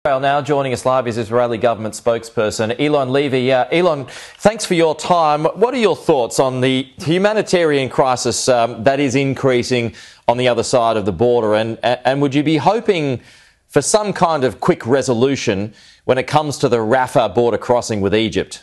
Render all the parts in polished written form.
Now joining us live is Israeli government spokesperson Eylon Levy. Eylon, thanks for your time. What are your thoughts on the humanitarian crisis that is increasing on the other side of the border? And would you be hoping for some kind of quick resolution when it comes to the Rafah border crossing with Egypt?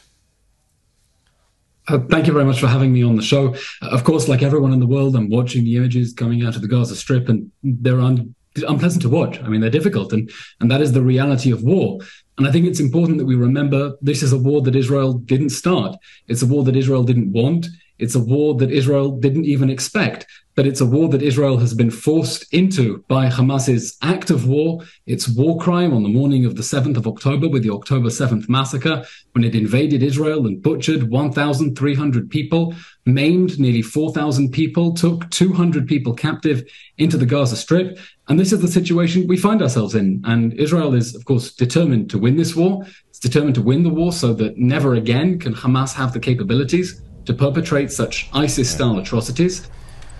Thank you very much for having me on the show. Of course, like everyone in the world, I'm watching the images coming out of the Gaza Strip, and they're unpleasant to watch. I mean, they're difficult, and that is the reality of war. And I think it's important that we remember this is a war that Israel didn't start. It's a war that Israel didn't want. It's a war that Israel didn't even expect. But it's a war that Israel has been forced into by Hamas's act of war. It's war crime on the morning of the 7th of October with the October 7th massacre, when it invaded Israel and butchered 1,300 people, maimed nearly 4,000 people, took 200 people captive into the Gaza Strip. And this is the situation we find ourselves in. And Israel is, of course, determined to win this war. It's determined to win the war so that never again can Hamas have the capabilities to perpetrate such ISIS-style atrocities.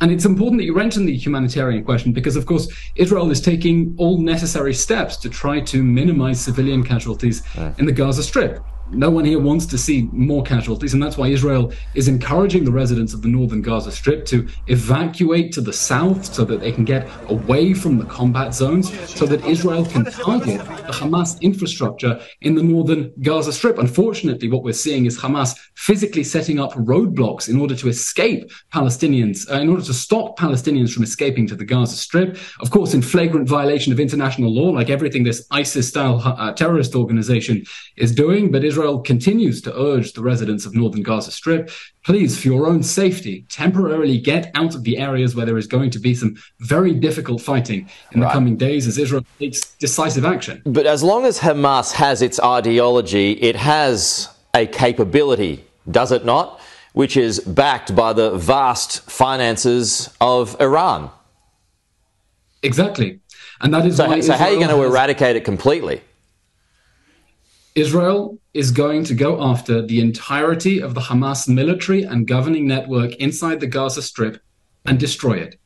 And it's important that you mention the humanitarian question because, of course, Israel is taking all necessary steps to try to minimize civilian casualties in the Gaza Strip. No one here wants to see more casualties, and that's why Israel is encouraging the residents of the northern Gaza Strip to evacuate to the south so that they can get away from the combat zones, so that Israel can target the Hamas infrastructure in the northern Gaza Strip. Unfortunately, what we're seeing is Hamas physically setting up roadblocks in order to escape Palestinians, in order to stop Palestinians from escaping to the Gaza Strip, of course, in flagrant violation of international law, like everything this ISIS-style terrorist organization is doing. But Israel continues to urge the residents of northern Gaza Strip, please, for your own safety, temporarily get out of the areas where there is going to be some very difficult fighting in the coming days as Israel takes decisive action. But as long as Hamas has its ideology, it has a capability, does it not, which is backed by the vast finances of Iran. Exactly. And that is why so how are you going to eradicate it completely? Israel is going to go after the entirety of the Hamas military and governing network inside the Gaza Strip and destroy it.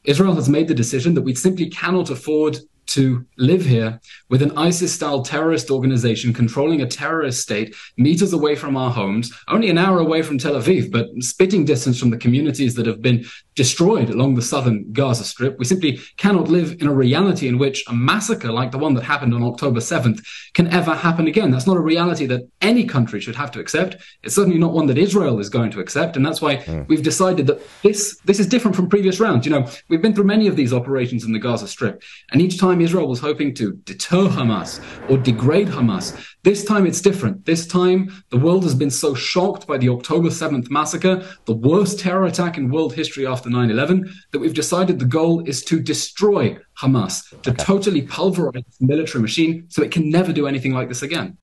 Israel has made the decision that we simply cannot afford to live here with an ISIS-style terrorist organization controlling a terrorist state meters away from our homes, only an hour away from Tel Aviv, but spitting distance from the communities that have been destroyed along the southern Gaza Strip. We simply cannot live in a reality in which a massacre like the one that happened on October 7th can ever happen again. That's not a reality that any country should have to accept. It's certainly not one that Israel is going to accept. And that's why we've decided that this is different from previous rounds. You know, we've been through many of these operations in the Gaza Strip, and each time Israel was hoping to deter Hamas or degrade Hamas. This time it's different. This time the world has been so shocked by the October 7th massacre, the worst terror attack in world history after 9/11, that we've decided the goal is to destroy Hamas, to totally pulverize the military machine so it can never do anything like this again.